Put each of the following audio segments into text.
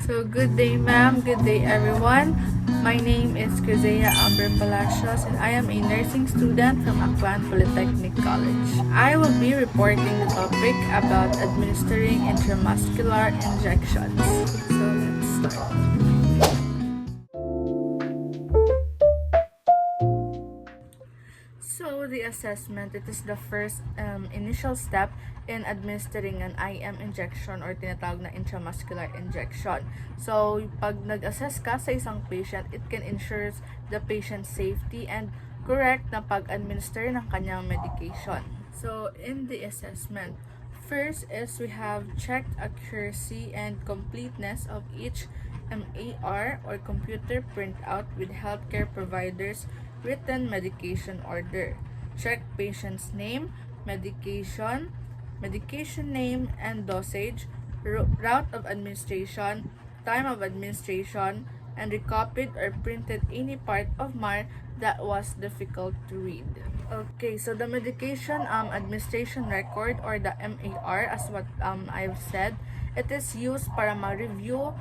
So good day ma'am, good day everyone. My name is Krizzia Amber Palacios and I am a nursing student from Aklan Polytechnic College. I will be reporting the topic about administering intramuscular injections. So let's start. So the assessment, it is the first initial step in administering an IM injection or tinatawag na intramuscular injection. So pag nag-assess ka sa isang patient, it can ensure the patient's safety and correct na pag-administer ng kanyang medication. So in the assessment, first is we have checked accuracy and completeness of each MAR or computer printout with healthcare providers written medication order. Check patient's name, medication name and dosage, route of administration, time of administration, and recopied or printed any part of MAR that was difficult to read. Okay, so the medication administration record or the MAR, as what I've said, it is used para ma-review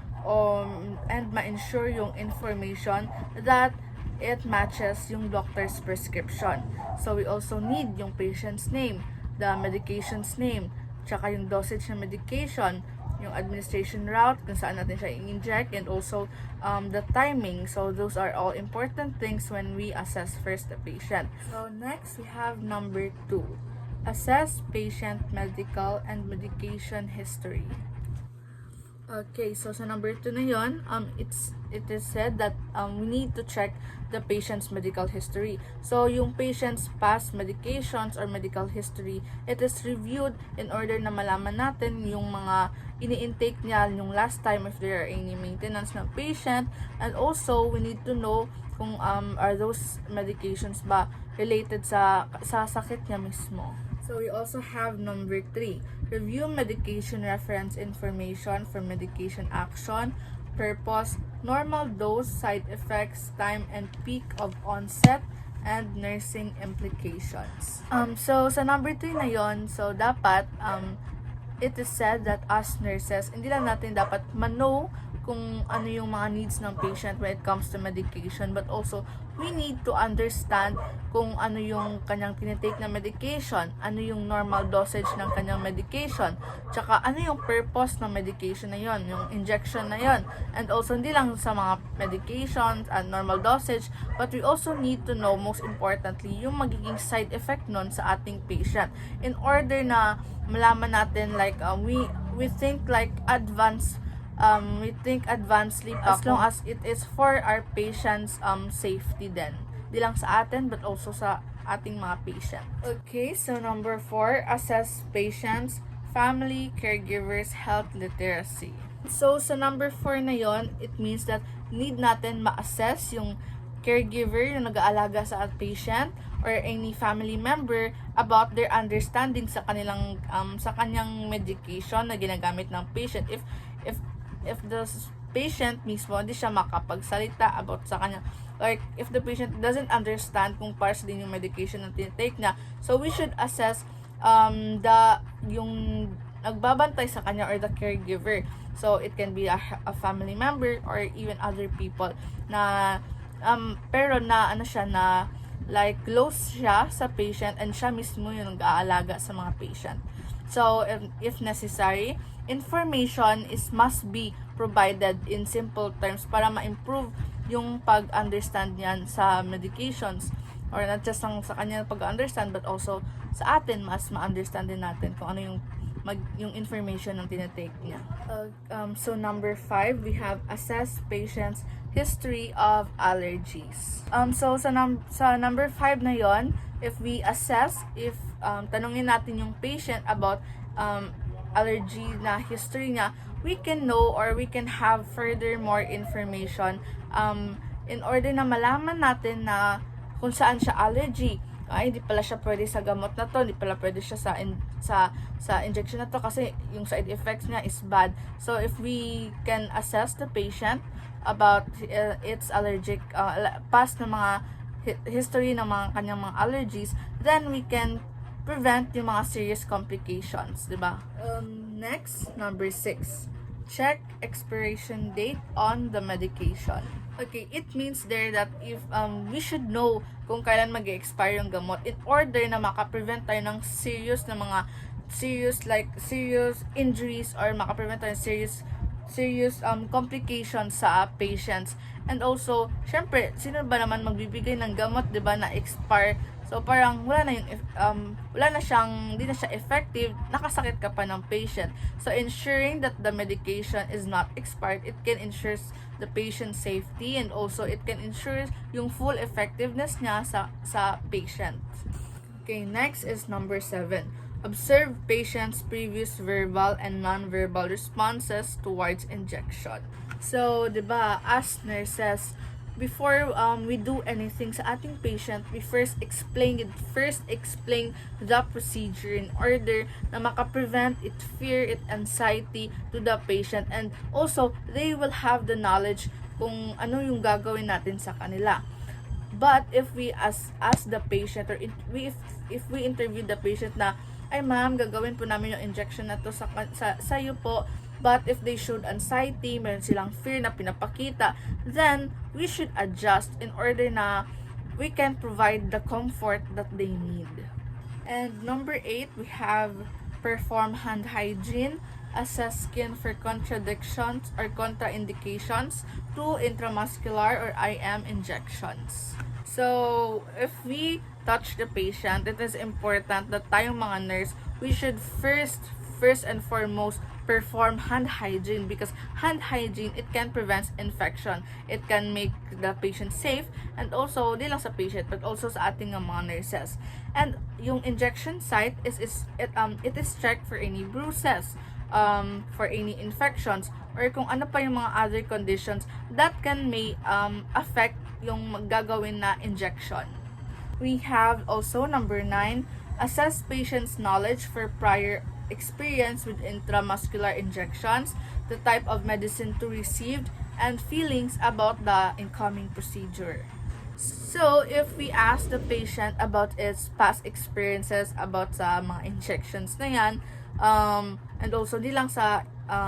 and ma-ensure yung information that it matches yung doctor's prescription. So we also need yung patient's name, the medication's name, tsaka yung dosage ng medication, yung administration route, kung saan natin siya i-inject, and also the timing. So those are all important things when we assess first the patient. So next we have number 2. Assess patient medical and medication history. Okay, so sa number 2 na yon, it is said that we need to check the patient's medical history. So yung patient's past medications or medical history, it is reviewed in order na malaman natin yung mga ini-intake niya yung last time, if there are any maintenance ng patient, and also we need to know kung are those medications ba related sa sakit niya mismo. So we also have number 3. Review medication reference information for medication action, purpose, normal dose, side effects, time and peak of onset, and nursing implications. So sa number 3 na yon, so dapat it is said that as nurses, hindi lang natin dapat ma-know kung ano yung mga needs ng patient when it comes to medication, but also we need to understand kung ano yung kanyang tinitake na medication, ano yung normal dosage ng kanyang medication, tsaka ano yung purpose ng medication na yon, yung injection na yon. And also hindi lang sa mga medications and normal dosage, but we also need to know, most importantly, yung magiging side effect nun sa ating patient, in order na malaman natin like we think like advancedly as long as it is for our patients safety din. Di lang sa atin but also sa ating mga patient. Okay, so number 4, assess patients, family, caregivers, health literacy. So sa number 4 na yon, it means that need natin ma-assess yung caregiver, yung nag-aalaga sa patient or any family member about their understanding sa kanilang sa kanyang medication na ginagamit ng patient. If the patient mismo hindi siya makapagsalita about sa kanya, like if the patient doesn't understand kung para sa din yung medication na tinitake niya, so we should assess yung nagbabantay sa kanya or the caregiver. So it can be a family member or even other people na pero na ano siya na like close siya sa patient and siya mismo yung nag-aalaga sa mga patient. So if necessary, information must be provided in simple terms para ma-improve yung pag-understand niyan sa medications, or not just lang sa kanya pag-understand but also sa atin mas ma-understand din natin kung ano yung information ng tinatake niya. So number 5, we have assess patient's history of allergies. So sa number 5 na yon, if we assess, tanungin natin yung patient about allergy na history niya, we can know or we can have further more information in order na malaman natin na kung saan siya allergy. Hindi pala siya pwede sa gamot na to, hindi pala pwede siya sa injection na to kasi yung side effects niya is bad. So if we can assess the patient about its allergic past na mga history ng mga kanyang mga allergies, then we can prevent yung mga serious complications, di ba? Next, number 6. check expiration date on the medication. Okay, it means there that if we should know kung kailan mag-expire yung gamot in order na makaprevent tayo ng serious injuries or makaprevent tayo ng serious complications sa patients. And also, syempre, sino ba naman magbibigay ng gamot, 'di ba, na expire? So parang hindi na siya effective, nakasakit ka pa ng patient. So ensuring that the medication is not expired, it can ensure the patient's safety, and also it can ensure yung full effectiveness niya sa patient. Okay, next is number 7. Observe patient's previous verbal and non-verbal responses towards injection. So, 'di ba, as nurses, before we do anything sa ating patient, we first explain the procedure in order na makaprevent it fear, it anxiety to the patient, and also they will have the knowledge kung ano yung gagawin natin sa kanila. But if we ask the patient, or if we interview the patient na, ay ma'am, gagawin po namin yung injection na to sa iyo po, but if they showed anxiety, meron silang fear na pinapakita, then we should adjust in order na we can provide the comfort that they need. And number 8, we have perform hand hygiene, assess skin for contradictions or contraindications to intramuscular or IM injections. So, if we touch the patient, it is important that tayong mga nurse, we should first and foremost perform hand hygiene, because hand hygiene, it can prevent infection, it can make the patient safe, and also di lang sa patient but also sa ating mga nurses. And yung injection site it is checked for any bruises, for any infections, or kung ano pa yung mga other conditions that may affect yung gagawin na injection. We have also number 9, assess patient's knowledge for prior experience with intramuscular injections, the type of medicine to receive, and feelings about the incoming procedure. So, if we ask the patient about its past experiences about sa mga injections na yan, and also di lang sa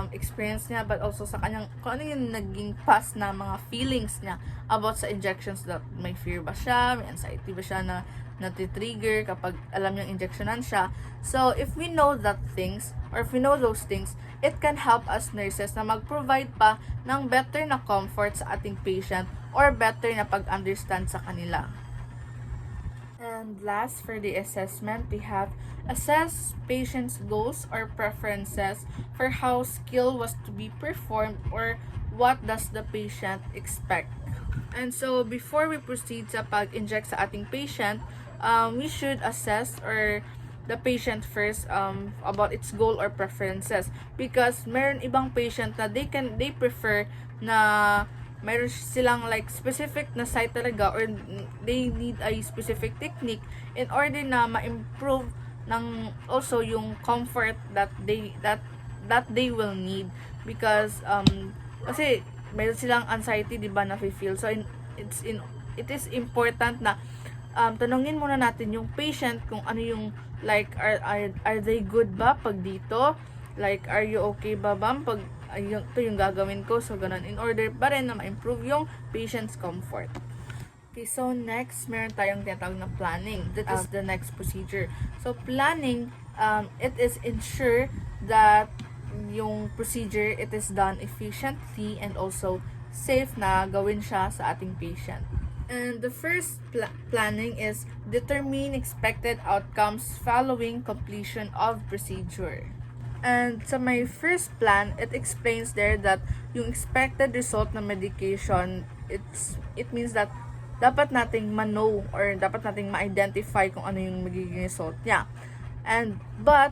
experience niya, but also sa kanyang, kung ano yung naging past na mga feelings niya about sa injections, that may fear ba siya, may anxiety ba siya na natitrigger kapag alam niyang injectionan siya. So, if we know that things, or if we know those things, it can help us nurses na mag-provide pa ng better na comfort sa ating patient, or better na pag-understand sa kanila. And last, for the assessment, we have assess patient's goals or preferences for how skill was to be performed, or what does the patient expect. And so, before we proceed sa pag-inject sa ating patient, we should assess the patient first about its goal or preferences, because meron ibang patient na they prefer na meron silang like specific na site talaga, or they need a specific technique in order na ma-improve ng also yung comfort that they will need, because kasi meron silang anxiety, di ba, na feel. So it is important na tanungin muna natin yung patient kung ano yung like are they good ba pag dito, like are you okay ba bam pag ito yung gagawin ko, so ganun, in order pa rin na ma-improve yung patient's comfort. Okay, so next meron tayong tinatawag na planning. That is the next procedure. So planning, it is ensure that yung procedure, it is done efficiently and also safe na gawin siya sa ating patient. And the first planning is determine expected outcomes following completion of procedure. And sa my first plan, it explains there that yung expected result ng medication, it means that dapat nating ma-know or dapat nating ma-identify kung ano yung magiging result niya. But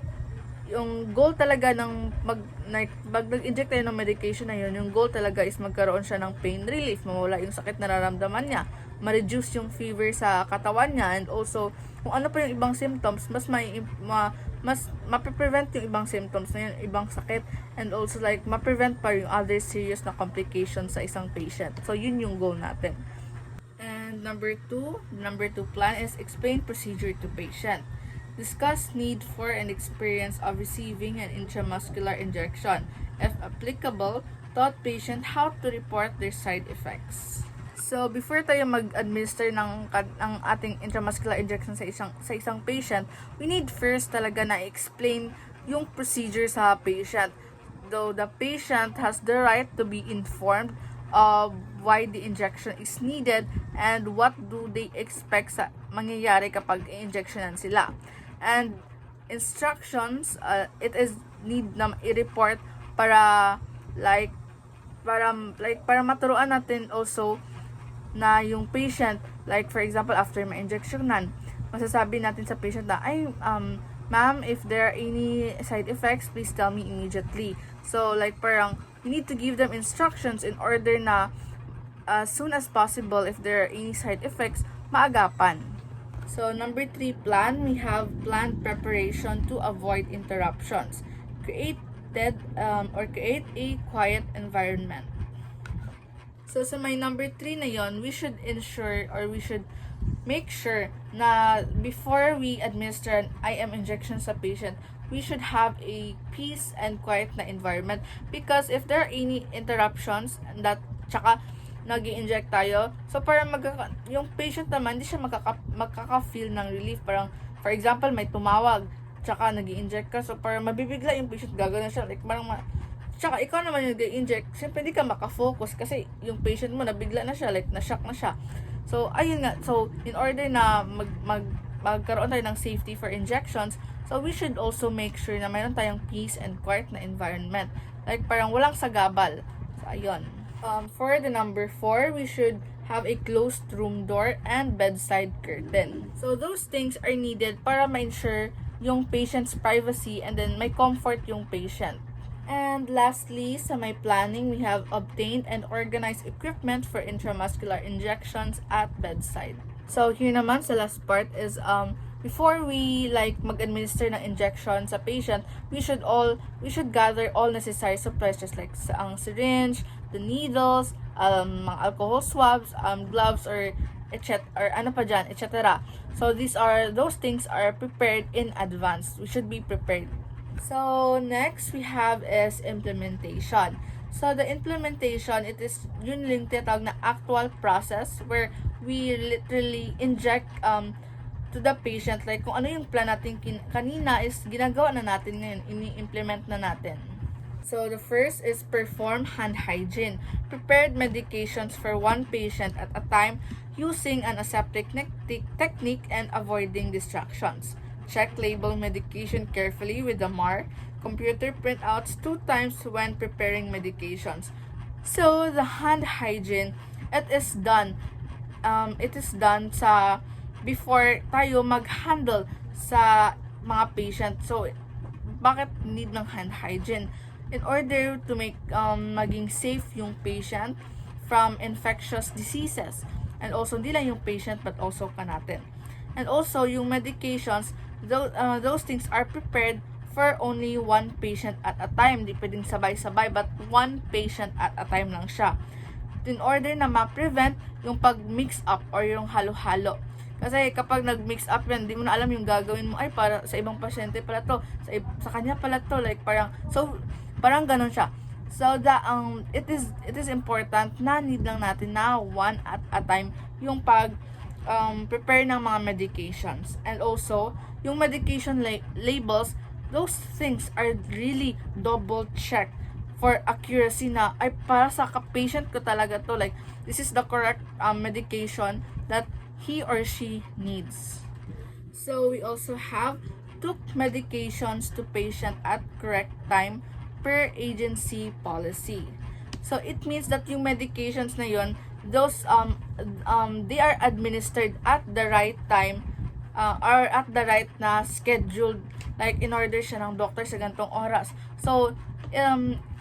yung goal talaga ng pag nag-inject tayo ng medication na yun, yung goal talaga is magkaroon siya ng pain relief, mawala yung sakit na nararamdaman niya, ma-reduce yung fever sa katawan niya, and also kung ano pa yung ibang symptoms, mas ma-prevent yung ibang symptoms na yun, ibang sakit, and also like ma-prevent pa yung other serious na complications sa isang patient. So yun yung goal natin. And number 2 plan is explain procedure to patient. Discuss need for and experience of receiving an intramuscular injection. if applicable, taught patient how to report their side effects. So, before tayo mag-administer ng ating intramuscular injection sa isang patient, we need first talaga na explain yung procedure sa patient. Though the patient has the right to be informed of why the injection is needed and what do they expect sa mangyayari kapag i-injectionan sila. And instructions, it is need na i-report para maturuan natin also na yung patient, like for example, after ma-injectionan, masasabi natin sa patient na, ma'am, if there are any side effects, please tell me immediately. So, like parang, we need to give them instructions in order na as soon as possible, if there are any side effects, maagapan. So, number 3 plan, we have planned preparation to avoid interruptions. Create a quiet environment. So, sa may number 3 na yon, we should ensure or we should make sure na before we administer an IM injection sa patient, we should have a peace and quiet na environment. Because if there are any interruptions, tsaka nag-i-inject tayo, so parang yung patient naman, hindi siya makaka-feel ng relief. Parang, for example, may tumawag, tsaka nag-i-inject ka, so parang mabibigla yung patient, gagawin siya, like parang tsaka ikaw naman yung nag-i-inject, siyempre hindi ka makafocus kasi yung patient mo nabigla na siya, like na-shock na siya. So, ayun nga. So, in order na magkaroon tayo ng safety for injections, so we should also make sure na mayroon tayong peace and quiet na environment. Like, parang walang sagabal. So, ayun. For the number 4, we should have a closed room door and bedside curtain. So, those things are needed para ma-ensure yung patient's privacy and then may comfort yung patient. And lastly, sa may planning, we have obtained and organized equipment for intramuscular injections at bedside. So here naman sa last part is before we mag-administer ng injection sa patient, we should gather all necessary supplies just like ang syringe, the needles, mga alcohol swabs, gloves or etc. So those things are prepared in advance. We should be prepared. So, next we have is implementation. So, the implementation, it is yun yung tinatawag na actual process where we literally inject to the patient. Like, kung ano yung plan natin kanina is ginagawa na natin ngayon, ini-implement na natin. So, the first is perform hand hygiene. Prepared medications for one patient at a time using an aseptic technique and avoiding distractions. Check label medication carefully with the mark. Computer printouts 2 times when preparing medications. So, the hand hygiene, it is done sa before tayo mag-handle sa mga patient. So, bakit need ng hand hygiene? In order to make maging safe yung patient from infectious diseases. And also, hindi lang yung patient but also ka natin. And also, yung medications, those things are prepared for only one patient at a time. Di pwedeng sabay-sabay, but one patient at a time lang siya. In order na ma-prevent yung pag-mix up or yung halo-halo. Kasi kapag nag-mix up yan, di mo na alam yung gagawin mo, ay para sa ibang pasyente pala to, sa kanya pala to, like parang ganun siya. So it is important na need lang natin na one at a time yung prepare ng mga medications. And also, yung medication labels, those things are really double checked for accuracy na ay para sa patient ko talaga to, like this is the correct medication that he or she needs. So we also have took medications to patient at correct time per agency policy. So it means that yung medications na yon, those they are administered at the right time or at the right na scheduled, like in order siya ng doctor sa gantong oras. So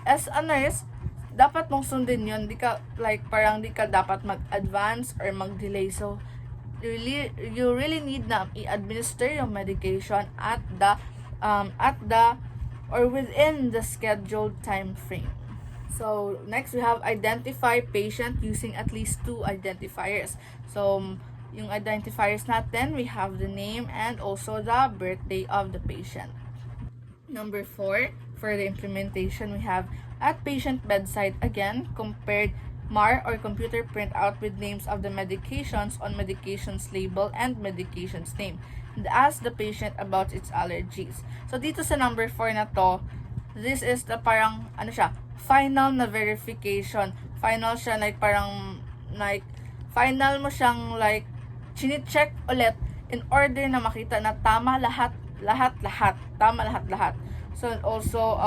as a nurse, dapat mong sundin yun. Di ka dapat mag-advance or mag-delay. So you really need na i-administer yung medication at the or within the scheduled time frame. So, next we have identify patient using at least 2 identifiers. So, yung identifiers natin, we have the name and also the birthday of the patient. Number 4, for the implementation, we have At patient bedside, again, compared MAR or computer printout with names of the medications on medications label and medications name. And ask the patient about its allergies. So, dito sa number 4 na to, this is the parang, final na verification. Final siya, final mo siyang, chine-check ulit in order na makita na tama lahat. Tama lahat. So, also,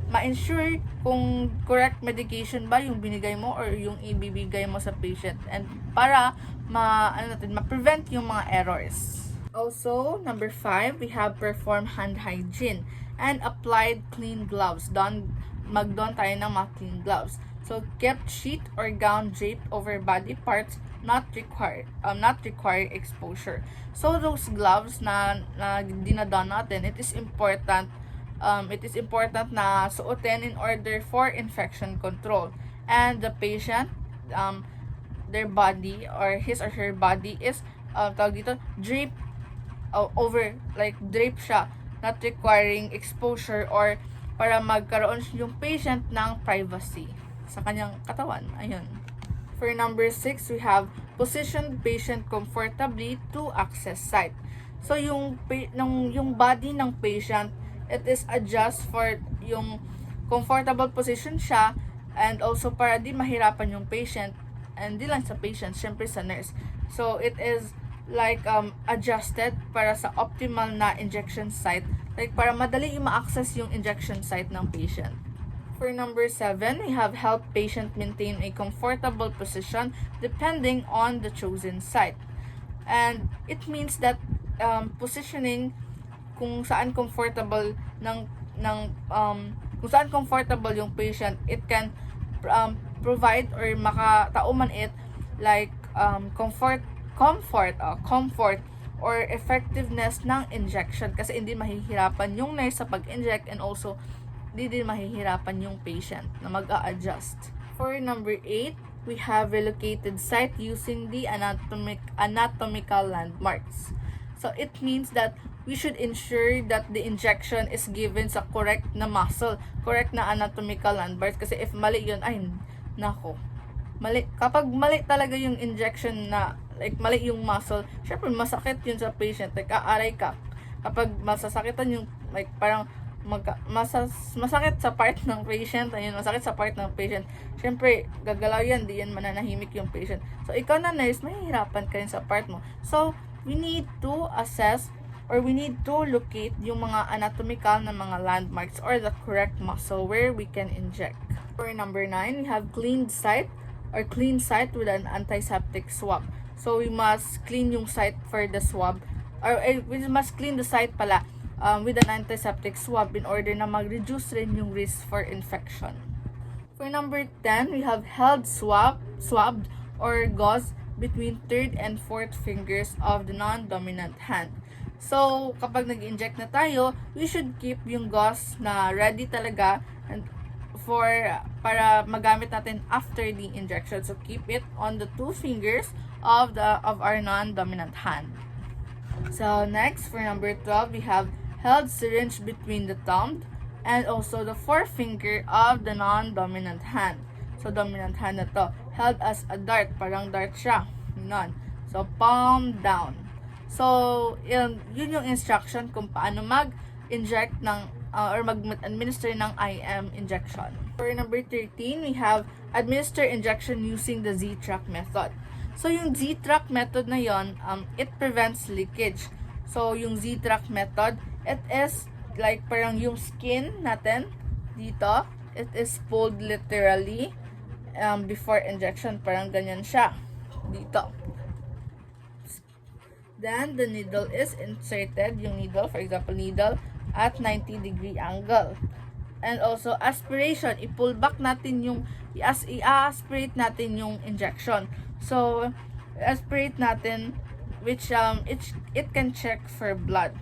ma-ensure kung correct medication ba yung binigay mo or yung ibibigay mo sa patient. And para ma-prevent yung mga errors. Also, number 5, we have perform hand hygiene and applied clean gloves. Magdon tayo ng mga clean gloves. So, kept sheet or gown draped over body parts not required exposure. So, those gloves na dinadon natin, it is important na suotin in order for infection control. And the patient, their body or his or her body is draped over, drape siya, not requiring exposure or para magkaroon yung patient ng privacy sa kanyang katawan. Ayun. For number 6, we have position patient comfortably to access site. So, yung body ng patient, it is adjust for yung comfortable position siya and also para di mahirapan yung patient and di lang sa patient, syempre sa nurse. So, it is adjusted para sa optimal na injection site, para madali yung ma-access yung injection site ng patient. For number 7, we have help patient maintain a comfortable position depending on the chosen site. And it means that positioning kung saan comfortable kung saan comfortable yung patient, it can provide or makatauman it comfort or effectiveness ng injection kasi hindi mahihirapan yung nurse sa pag-inject and also hindi din mahihirapan yung patient na mag-a-adjust. For number 8, we have relocated site using the anatomical landmarks. So it means that we should ensure that the injection is given sa correct na muscle, correct na anatomical landmarks kasi if mali yun, mali. Kapag mali talaga yung injection na mali yung muscle, syempre masakit yun sa patient, aaray ka. Kapag masasakitan yung parang masakit sa part ng patient, masakit sa part ng patient, syempre gagalaw yan, di yan mananahimik yung patient. So ikaw na nurse, mahihirapan ka rin sa part mo. So we need to assess or we need to locate yung mga anatomical na mga landmarks or the correct muscle where we can inject. For number 9, we have cleaned site with an antiseptic swab. So we must clean yung site for the swab or we must clean the site pala with an antiseptic swab in order na mag-reduce rin yung risk for infection. For number 10, we have held swabbed or gauze between third and fourth fingers of the non-dominant hand. So, kapag nag-inject na tayo, we should keep yung gauze na ready talaga and para magamit natin after the injection. So, keep it on the 2 fingers of our non-dominant hand. So, next, for number 12, we have held syringe between the thumb and also the forefinger of the non-dominant hand. So, dominant hand na to, held as a dart, parang dart siya. So, palm down. So, yun yung instruction kung paano mag-inject ng or mag-administer ng IM injection. For number 13, we have administer injection using the Z-track method. So, yung Z-track method na yon, it prevents leakage. So, yung Z-track method, it is parang yung skin natin dito, it is pulled literally before injection. Parang ganyan siya dito. Then, the needle is inserted, yung needle, for example, needle at 90-degree angle. And also, aspiration, i-pull back natin i-aspirate natin yung injection. So, aspirate natin, which it can check for blood.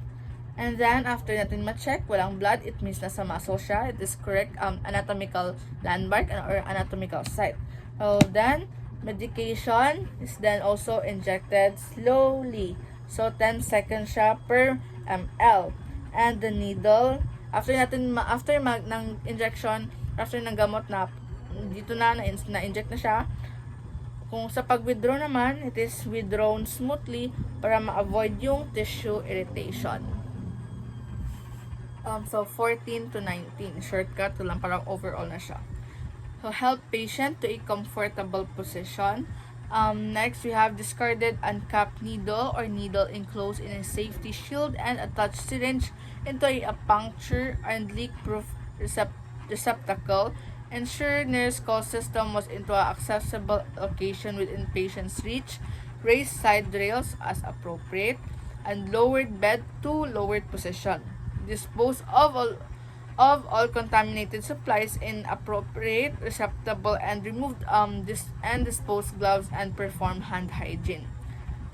And then, after natin ma-check, walang blood, it means nasa muscle siya. It is correct anatomical landmark or anatomical site. So, then, medication is then also injected slowly. So, 10 seconds siya per ml. And the needle, After ng injection, after ng gamot na dito na-inject na siya, kung sa pag-withdraw naman, it is withdrawn smoothly para ma-avoid yung tissue irritation. So 14 to 19, shortcut to lang, parang overall na siya. So help patient to a comfortable position. Next, we have discarded uncapped needle or needle enclosed in a safety shield and attached syringe into a puncture and leak-proof receptacle. Ensure nurse call system was into an accessible location within patient's reach. Raise side rails as appropriate and lowered bed to lowered position. Dispose of all contaminated supplies in appropriate receptacle and remove dispose gloves and perform hand hygiene.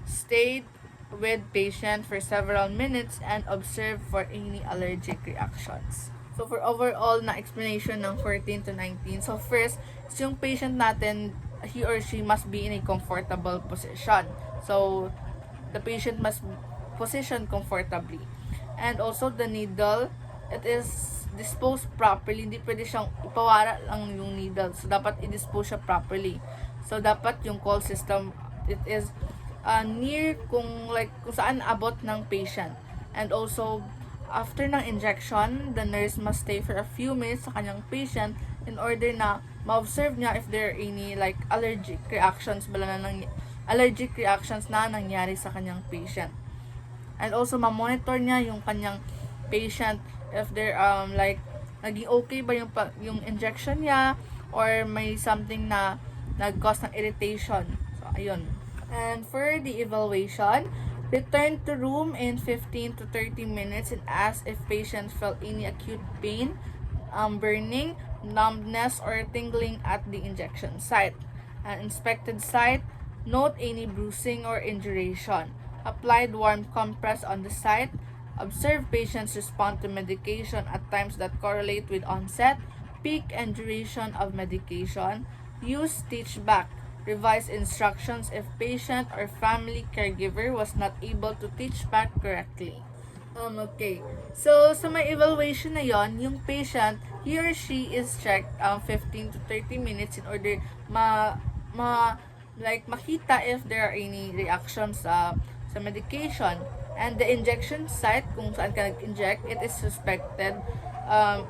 Stay with patient for several minutes and observe for any allergic reactions. So for overall na explanation ng 14 to 19, so first, yung patient natin, he or she must be in a comfortable position. So the patient must position comfortably. And also the needle, it is disposed properly. Hindi pwede siyang ipawara lang yung needle. So dapat i-dispose siya properly. So dapat yung call system, it is near kung saan abot ng patient. And also after ng injection, the nurse must stay for a few minutes sa kanyang patient in order na ma-observe niya if there are any allergic reactions na nangyari sa kanyang patient. And also ma-monitor niya yung kanyang patient if there naging okay ba yung injection niya or may something na nag-cause ng irritation. So ayun. And for the evaluation, return to room in 15 to 30 minutes and ask if patient felt any acute pain, burning, numbness, or tingling at the injection site. Inspected site, note any bruising or induration. Applied warm compress on the site. Observe patients respond to medication at times that correlate with onset, peak, and duration of medication. Use stitch back. Revise instructions if patient or family caregiver was not able to teach back correctly. Okay. So, sa may evaluation na yon, yung patient, he or she is checked 15 to 30 minutes in order makita if there are any reactions sa medication. And the injection site, kung saan ka nag-inject, it is suspected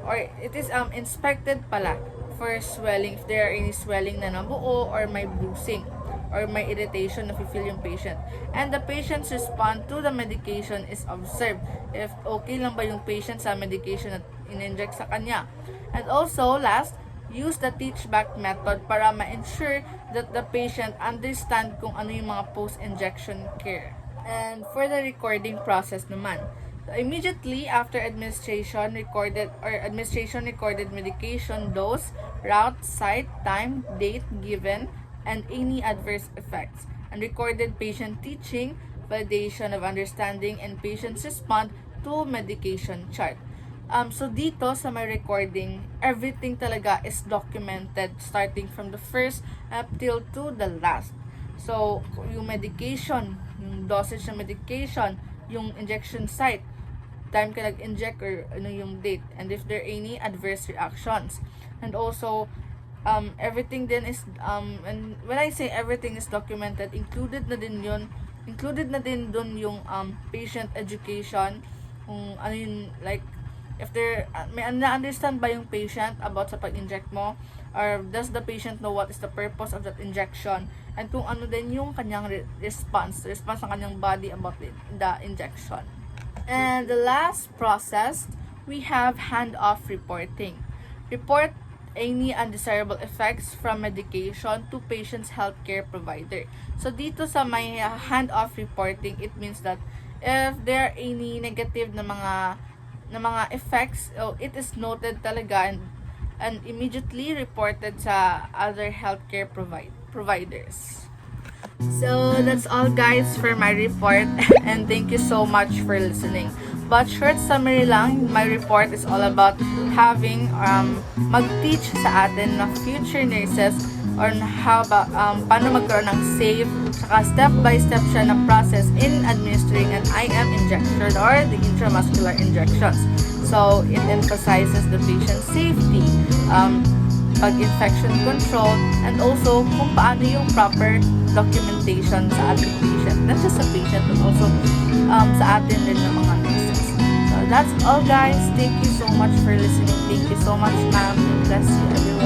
or it is inspected pala for swelling, if there are any swelling na nabuo or may bruising or may irritation na feel yung patient. And the patient's response to the medication is observed if okay lang ba yung patient sa medication na in-inject sa kanya. And also, last, use the teach back method para ma-ensure that the patient understand kung ano yung mga post-injection care. And for the recording process naman, so immediately after administration recorded medication dose, route, site, time, date given, and any adverse effects, and recorded patient teaching, validation of understanding, and patient's response to medication chart. So dito sa my recording, everything talaga is documented starting from the first up till to the last. So yung medication, yung dosage ng medication, yung injection site, time ka nag-inject or yung date, and if there are any adverse reactions. And also everything din is and when I say everything is documented, included na din dun yung patient education, kung ano yung if there may na-understand ba yung patient about sa pag-inject mo, or does the patient know what is the purpose of that injection, and kung ano din yung kanyang response ng kanyang body about the injection. And the last process, we have hand-off reporting. Report any undesirable effects from medication to patient's healthcare provider. So dito sa may hand-off reporting, it means that if there are any negative na mga effects, it is noted talaga and immediately reported sa other healthcare providers. So that's all guys for my report, and thank you so much for listening. But short summary lang, my report is all about having mag-teach sa atin na future nurses on how paano magkaroon ng safe, saka step by step siya na process in administering an IM injection or the intramuscular injections. So, it emphasizes the patient's safety, pag-infection control, and also kung paano yung proper documentation sa ating patient. Not just sa patient, but also sa atin din ng mga nurses. So, that's all guys. Thank you so much for listening. Thank you so much, ma'am. Bless you, everyone.